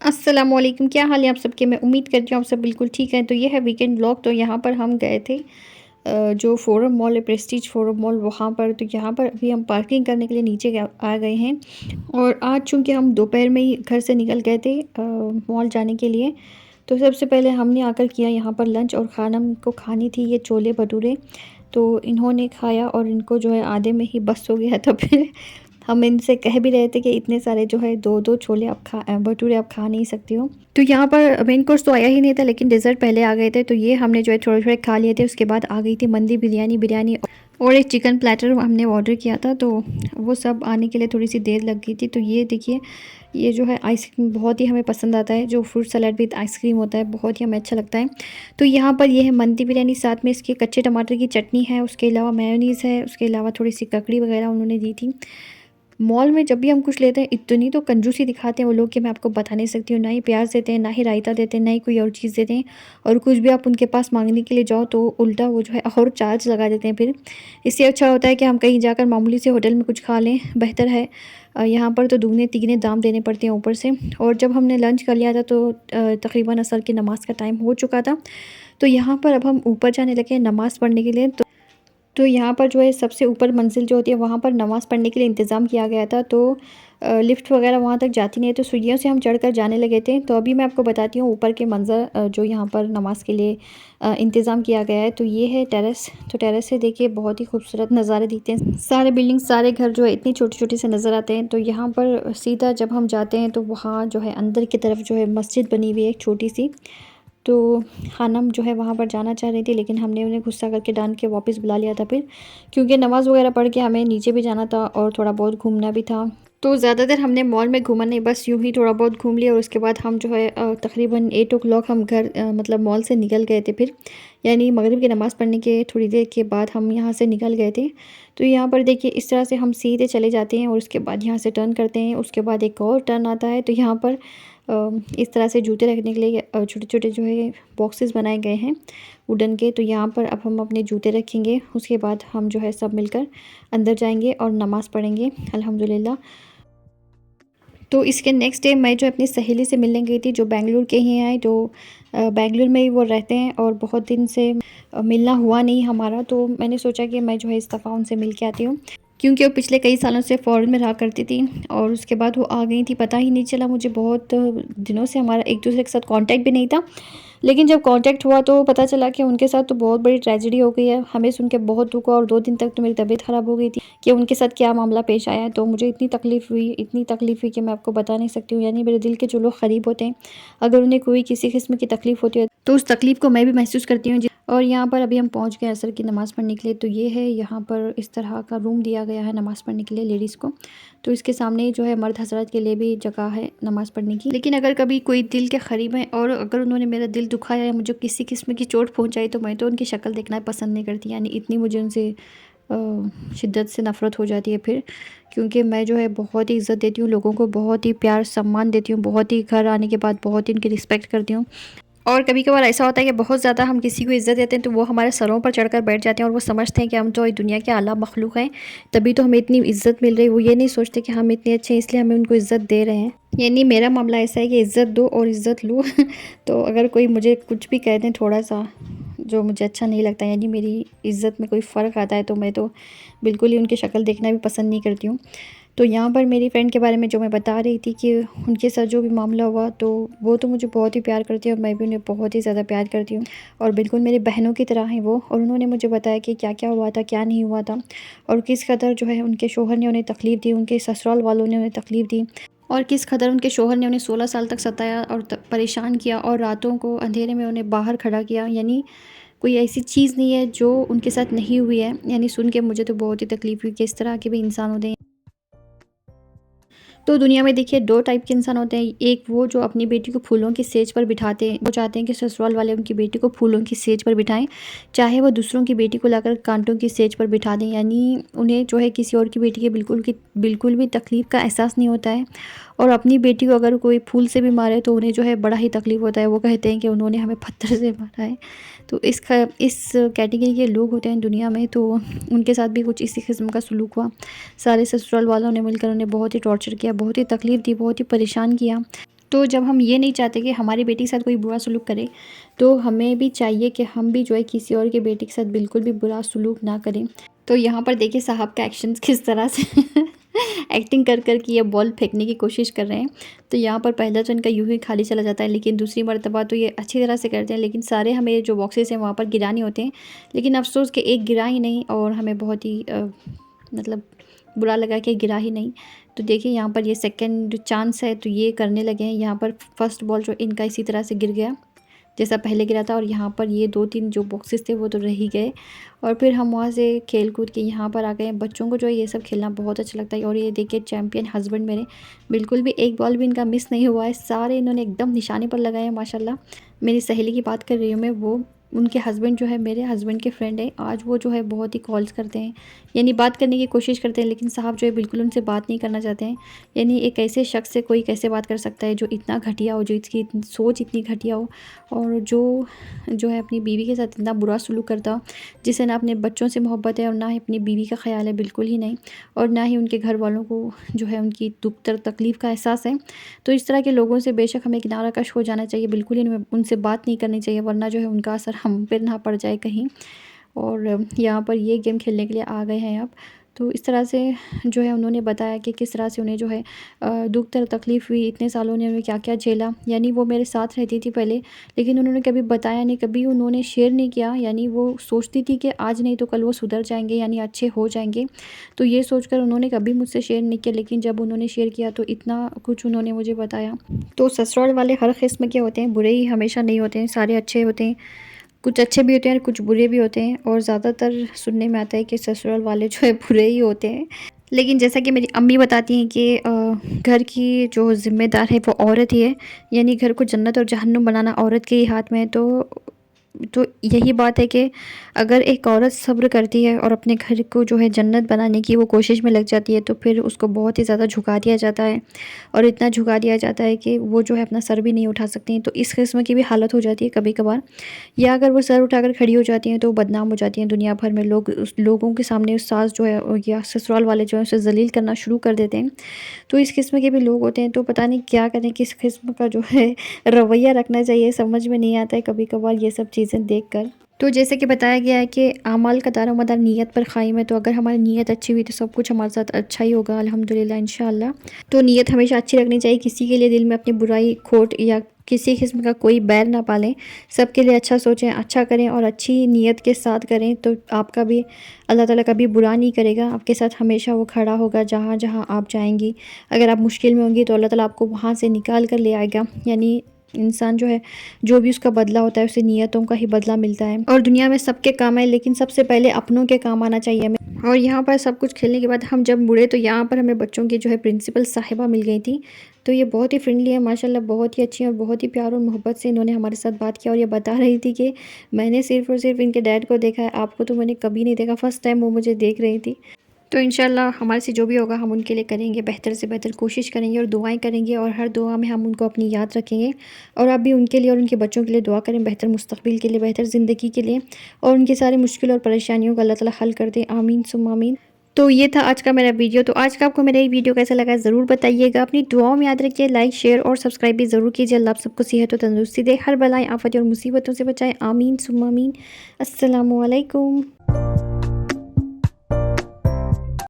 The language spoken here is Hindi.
अस्सलामुअलैकुम, क्या हाल है आप सबके। मैं उम्मीद करती हूँ आप सब बिल्कुल ठीक हैं। तो ये है वीकेंड व्लॉग। तो यहाँ पर हम गए थे जो फोरम मॉल है, प्रेस्टीज फोरम मॉल, वहाँ पर। तो यहाँ पर अभी हम पार्किंग करने के लिए नीचे आ गए हैं। और आज चूँकि हम दोपहर में ही घर से निकल गए थे मॉल जाने के लिए, तो सबसे पहले हमने आकर किया यहाँ पर लंच। और खाना हमको खानी थी ये छोले भटूरे। तो इन्होंने खाया और इनको जो है आधे में ही बस हो गया। तो फिर हम इनसे कह भी रहे थे कि इतने सारे जो है दो दो छोले आप भटूरे आप खा नहीं सकती हो। तो यहाँ पर मेन कोर्स तो आया ही नहीं था, लेकिन डिज़र्ट पहले आ गए थे। तो ये हमने जो है थोड़े थोड़े खा लिए थे। उसके बाद आ गई थी मंदी बिरयानी और एक चिकन प्लेटर हमने ऑर्डर किया था। तो वो सब आने के लिए थोड़ी सी देर लग गई थी। तो ये देखिए, ये जो है आइसक्रीम बहुत ही हमें पसंद आता है, जो फ्रूट सलाद विद आइसक्रीम होता है, बहुत ही हमें अच्छा लगता है। तो यहाँ पर ये है मंदी बिरयानी, साथ में इसके कच्चे टमाटर की चटनी है, उसके अलावा मेयोनीज़ है, उसके अलावा थोड़ी सी ककड़ी वगैरह उन्होंने दी थी। मॉल में जब भी हम कुछ लेते हैं इतनी तो कंजूसी दिखाते हैं वो लोग कि मैं आपको बता नहीं सकती हूँ। ना ही प्याज देते हैं, ना ही रायता देते हैं, ना ही कोई और चीज़ देते हैं। और कुछ भी आप उनके पास मांगने के लिए जाओ तो उल्टा वो जो है और चार्ज लगा देते हैं। फिर इससे अच्छा होता है कि हम कहीं जाकर मामूली से होटल में कुछ खा लें, बेहतर है। यहाँ पर तो दुगने तिगने दाम देने पड़ते हैं ऊपर से। और जब हमने लंच कर लिया था तो तकरीबन असर की नमाज़ का टाइम हो चुका था। तो यहाँ पर अब हम ऊपर जाने लगे नमाज़ पढ़ने के लिए। तो यहाँ पर जो है सबसे ऊपर मंजिल जो होती है वहाँ पर नमाज़ पढ़ने के लिए इंतज़ाम किया गया था। तो लिफ्ट वगैरह वहाँ तक जाती नहीं है, तो सीढ़ियों से हम चढ़कर जाने लगे थे। तो अभी मैं आपको बताती हूँ ऊपर के मंज़र जो यहाँ पर नमाज़ के लिए इंतज़ाम किया गया है। तो ये है टेरेस। तो टेरेस से देखिए बहुत ही खूबसूरत नज़ारे दिखते हैं, सारे बिल्डिंग सारे घर जो है इतनी छोटी छोटी से नज़र आते हैं। तो यहाँ पर सीधा जब हम जाते हैं तो वहाँ जो है अंदर की तरफ जो है मस्जिद बनी हुई है एक छोटी सी। तो खानम जो है वहाँ पर जाना चाह रही थी, लेकिन हमने उन्हें गुस्सा करके डांट के वापस बुला लिया था फिर, क्योंकि नमाज़ वगैरह पढ़ के हमें नीचे भी जाना था और थोड़ा बहुत घूमना भी था। तो ज़्यादातर हमने मॉल में घूमा नहीं, बस यूँ ही थोड़ा बहुत घूम लिया। और उसके बाद हम जो है तकरीबन 8 o'clock हम घर मतलब मॉल से निकल गए थे फिर, यानी मगरिब की नमाज़ पढ़ने के थोड़ी देर के बाद हम यहाँ से निकल गए थे। तो यहाँ पर देखिए इस तरह से हम सीधे चले जाते हैं और उसके बाद यहाँ से टर्न करते हैं। उसके बाद एक और टर्न आता है। तो यहाँ पर इस तरह से जूते रखने के लिए छोटे छोटे जो है बॉक्सेस बनाए गए हैं वुडन के। तो यहाँ पर अब हम अपने जूते रखेंगे, उसके बाद हम जो है सब मिलकर अंदर जाएंगे और नमाज़ पढ़ेंगे अल्हम्दुलिल्लाह। तो इसके नेक्स्ट डे मैं जो अपनी सहेली से मिलने गई थी, जो बेंगलुरु के ही हैं। तो बेंगलुरु में ही वो रहते हैं और बहुत दिन से मिलना हुआ नहीं हमारा। तो मैंने सोचा कि मैं जो है इस दफ़ा उनसे मिल के आती हूँ, क्योंकि वो पिछले कई सालों से फ़ॉरेन में रहा करती थी और उसके बाद वो आ गई थी। पता ही नहीं चला मुझे, बहुत दिनों से हमारा एक दूसरे के साथ कांटेक्ट भी नहीं था। लेकिन जब कांटेक्ट हुआ तो पता चला कि उनके साथ तो बहुत बड़ी ट्रेजेडी हो गई है। हमें सुन के बहुत दुख हुआ और 2 दिन तक तो मेरी तबीयत ख़राब हो गई थी कि उनके साथ क्या मामला पेश आया है। तो मुझे इतनी तकलीफ़ हुई कि मैं आपको बता नहीं सकती हूँ। यानी मेरे दिल के जो लोग क़रीब होते हैं, अगर उन्हें कोई किसी किस्म की तकलीफ़ होती है तो उस तकलीफ़ को मैं भी महसूस करती हूँ। और यहाँ पर अभी हम पहुँच गए असर की नमाज़ पढ़ने के लिए। तो ये है, यहाँ पर इस तरह का रूम दिया गया है नमाज़ पढ़ने के लिए लेडीज़ को। तो इसके सामने जो है मर्द हज़रात के लिए भी जगह है नमाज़ पढ़ने की। लेकिन अगर कभी कोई दिल के क़रीब है और अगर उन्होंने मेरा दिल दुखाया या मुझे किसी किस्म की चोट पहुँचाई, तो मैं तो उनकी शक्ल देखना पसंद नहीं करती। यानी इतनी मुझे उनसे शिद्दत से नफ़रत हो जाती है फिर, क्योंकि मैं जो है बहुत ही इज़्ज़त देती हूँ लोगों को, बहुत ही प्यार सम्मान देती हूँ, बहुत ही घर आने के बाद बहुत ही उनकी रिस्पेक्ट करती हूँ। और कभी-कभार ऐसा होता है कि बहुत ज़्यादा हम किसी को इज़्ज़त देते हैं तो वो हमारे सरों पर चढ़कर बैठ जाते हैं और वो समझते हैं कि हम तो दुनिया के आला मखलूक हैं, तभी तो हमें इतनी इज़्ज़त मिल रही है। वो ये नहीं सोचते कि हम इतने अच्छे हैं इसलिए हमें उनको इज़्ज़त दे रहे हैं। यानी मेरा मामला ऐसा है कि इज़्ज़त दो और इज़्ज़त लो। तो अगर कोई मुझे कुछ भी कह दें थोड़ा-सा जो मुझे अच्छा नहीं लगता, यानी मेरी इज़्ज़त में कोई फ़र्क आता है, तो मैं तो बिल्कुल ही उनकी शक्ल देखना भी पसंद नहीं करती हूँ। तो यहाँ पर मेरी फ्रेंड के बारे में जो मैं बता रही थी कि उनके साथ जो भी मामला हुआ, तो वो तो मुझे बहुत ही प्यार करती है और मैं भी उन्हें बहुत ही ज़्यादा प्यार करती हूँ और बिल्कुल मेरी बहनों की तरह हैं वो। और उन्होंने मुझे बताया कि क्या-क्या हुआ था, क्या नहीं हुआ था और किस कदर जो है उनके शौहर ने उन्हें तकलीफ़ दी, उनके ससुराल वालों ने उन्हें तकलीफ़ दी और किस कदर उनके शौहर ने उन्हें 16 साल तक सताया और परेशान किया और रातों को अंधेरे में उन्हें बाहर खड़ा किया। यानी कोई ऐसी चीज़ नहीं है जो उनके साथ नहीं हुई है। यानी सुन के मुझे तो बहुत ही तकलीफ़ हुई कि इस तरह के भी इंसान होते हैं। तो दुनिया में देखिए 2 टाइप के इंसान होते हैं। एक वो जो अपनी बेटी को फूलों की सेज पर बिठाते हैं, वो चाहते हैं कि ससुराल वाले उनकी बेटी को फूलों की सेज पर बिठाएं, चाहे वो दूसरों की बेटी को लाकर कांटों की सेज पर बिठा दें। यानी उन्हें जो है किसी और की बेटी के बिल्कुल भी तकलीफ़ का एहसास नहीं होता है। और अपनी बेटी को अगर कोई फूल से भी मारे तो उन्हें जो है बड़ा ही तकलीफ़ होता है। वो कहते हैं कि उन्होंने हमें पत्थर से मारा है। तो इस कैटेगरी के लोग होते हैं दुनिया में। तो उनके साथ भी कुछ इसी किस्म का सलूक हुआ। सारे ससुराल वालों ने मिलकर उन्हें बहुत ही टॉर्चर किया, बहुत ही तकलीफ़ दी, बहुत ही परेशान किया। तो जब हम ये नहीं चाहते कि हमारी बेटी के साथ कोई बुरा सलूक करे, तो हमें भी चाहिए कि हम भी जो है किसी और की बेटी के साथ बिल्कुल भी बुरा सलूक ना करें। तो यहाँ पर देखिए साहब के एक्शंस किस तरह से एक्टिंग कर कर के ये बॉल फेंकने की कोशिश कर रहे हैं। तो यहाँ पर पहला तो इनका यूँ ही खाली चला जाता है, लेकिन दूसरी मर्तबा तो ये अच्छी तरह से करते हैं, लेकिन सारे हमें जो बॉक्सेस हैं वहाँ पर गिराने होते हैं। लेकिन अफसोस कि एक गिरा ही नहीं और हमें बहुत ही मतलब बुरा लगा कि गिरा ही नहीं। तो देखिए यहाँ पर ये सेकंड चांस है तो ये करने लगे हैं। यहाँ पर फर्स्ट बॉल जो इनका इसी तरह से गिर गया जैसा पहले गिरा था, और यहाँ पर ये 2-3 जो बॉक्सेस थे वो तो रह ही गए। और फिर हम वहाँ से खेल कूद के यहाँ पर आ गए। बच्चों को जो है ये सब खेलना बहुत अच्छा लगता है। और ये देखिए चैम्पियन हस्बैंड मेरे, बिल्कुल भी एक बॉल भी इनका मिस नहीं हुआ है, सारे इन्होंने एकदम निशाने पर लगाए हैं माशाल्लाह। मेरी सहेली की बात कर रही हूँ मैं, वो उनके हस्बैंड जो है मेरे हस्बैंड के फ्रेंड है। आज वो जो है बहुत ही कॉल्स करते हैं, यानी बात करने की कोशिश करते हैं, लेकिन साहब जो है बिल्कुल उनसे बात नहीं करना चाहते हैं। यानी एक ऐसे शख्स से कोई कैसे बात कर सकता है जो इतना घटिया हो, जो इसकी सोच इतनी घटिया हो, और जो है अपनी बीवी के साथ इतना बुरा सलूक करता हो, जिसे ना अपने बच्चों से मोहब्बत है और ना ही अपनी बीवी का ख्याल है, बिल्कुल ही नहीं, और ना ही उनके घर वालों को जो है उनकी दुख तकलीफ़ का एहसास है। तो इस तरह के लोगों से बेशक हमें किनारा कश हो जाना चाहिए, बिल्कुल ही उनसे बात नहीं करनी चाहिए, वरना जो है उनका असर हम पर ना पड़ जाए कहीं। और यहाँ पर ये गेम खेलने के लिए आ गए हैं अब। तो इस तरह से जो है उन्होंने बताया कि किस तरह से उन्हें जो है दुख तकलीफ़ हुई, इतने सालों ने उन्हें क्या क्या झेला। यानी वो मेरे साथ रहती थी पहले, लेकिन उन्होंने कभी बताया नहीं, कभी उन्होंने शेयर नहीं किया। यानी वो सोचती थी कि आज नहीं तो कल वो सुधर जाएंगे, यानी अच्छे हो जाएंगे। तो ये सोचकर उन्होंने कभी मुझसे शेयर नहीं किया, लेकिन जब उन्होंने शेयर किया तो इतना कुछ उन्होंने मुझे बताया। तो ससुराल वाले हर किस्म के होते हैं, बुरे ही हमेशा नहीं होते हैं, सारे अच्छे होते हैं। कुछ अच्छे भी होते हैं और कुछ बुरे भी होते हैं, और ज़्यादातर सुनने में आता है कि ससुराल वाले जो है बुरे ही होते हैं। लेकिन जैसा कि मेरी अम्मी बताती हैं कि घर की जो ज़िम्मेदार है वो औरत ही है, यानी घर को जन्नत और जहन्नुम बनाना औरत के ही हाथ में है। तो यही बात है कि अगर एक औरत सब्र करती है और अपने घर को जो है जन्नत बनाने की वो कोशिश में लग जाती है, तो फिर उसको बहुत ही ज़्यादा झुका दिया जाता है, और इतना झुका दिया जाता है कि वो जो है अपना सर भी नहीं उठा सकती। तो इस किस्म की भी हालत हो जाती है कभी कभार, या अगर वो सर उठाकर खड़ी हो जाती हैं तो बदनाम हो जाती हैं दुनिया भर में। लोगों के सामने उस सास जो है या ससुराल वाले जो है उसे जलील करना शुरू कर देते हैं। तो इस किस्म के भी लोग होते हैं, तो पता नहीं क्या करें, किस किस्म का जो है रवैया रखना चाहिए, समझ में नहीं आता है कभी कभार ये सब चीज़ें देखकर। तो जैसे कि बताया गया है कि आमाल का दारोमदार नीयत पर क़ाइम है, तो अगर हमारी नीयत अच्छी हुई तो सब कुछ हमारे साथ अच्छा ही होगा अल्हम्दुलिल्लाह इंशाअल्लाह। तो नीयत हमेशा अच्छी रखनी चाहिए, किसी के लिए दिल में अपनी बुराई खोट या किसी किस्म का कोई बैर ना पालें, सबके लिए अच्छा सोचें, अच्छा करें और अच्छी नीयत के साथ करें, तो आपका भी अल्लाह ताला कभी बुरा नहीं करेगा, आपके साथ हमेशा वो खड़ा होगा जहाँ जहाँ आप जाएंगी। अगर आप मुश्किल में होंगी तो अल्लाह ताला आपको वहाँ से निकाल कर ले आएगा। यानी इंसान जो है जो भी उसका बदला होता है उसे नियतों का ही बदला मिलता है, और दुनिया में सबके काम है, लेकिन सबसे पहले अपनों के काम आना चाहिए हमें। और यहाँ पर सब कुछ खेलने के बाद हम जब मुड़े तो यहाँ पर हमें बच्चों की जो है प्रिंसिपल साहिबा मिल गई थी। तो ये बहुत ही फ्रेंडली है माशाल्लाह, बहुत ही अच्छी है, और बहुत ही प्यार और मोहब्बत से इन्होंने हमारे साथ बात किया। और ये बता रही थी कि मैंने सिर्फ़ और सिर्फ इनके डैड को देखा है, आपको तो मैंने कभी नहीं देखा, फ़र्स्ट टाइम वो मुझे देख रही थी। तो इंशाल्लाह हमारे से जो भी होगा हम उनके लिए करेंगे, बेहतर से बेहतर कोशिश करेंगे और दुआएं करेंगे, और हर दुआ में हम उनको अपनी याद रखेंगे। और आप भी उनके लिए और उनके बच्चों के लिए दुआ करें, बेहतर मुस्तकबिल के लिए, बेहतर ज़िंदगी के लिए, और उनकी सारी मुश्किल और परेशानियों को अल्लाह ताला हल कर दे, आमीन सुम्मा आमीन। तो ये था आज का मेरा वीडियो। तो आज का आपको मेरा ये वीडियो कैसा लगा ज़रूर बताइएगा, अपनी दुआओं में याद रखिए, लाइक शेयर और सब्सक्राइब भी ज़रूर कीजिए। अल्लाह आप सबको सेहत और तंदुरुस्ती दे, हर बलाएं आफत और मुसीबतों से बचाए, आमीन सुम्मा आमीन। अस्सलामु अलैकुम।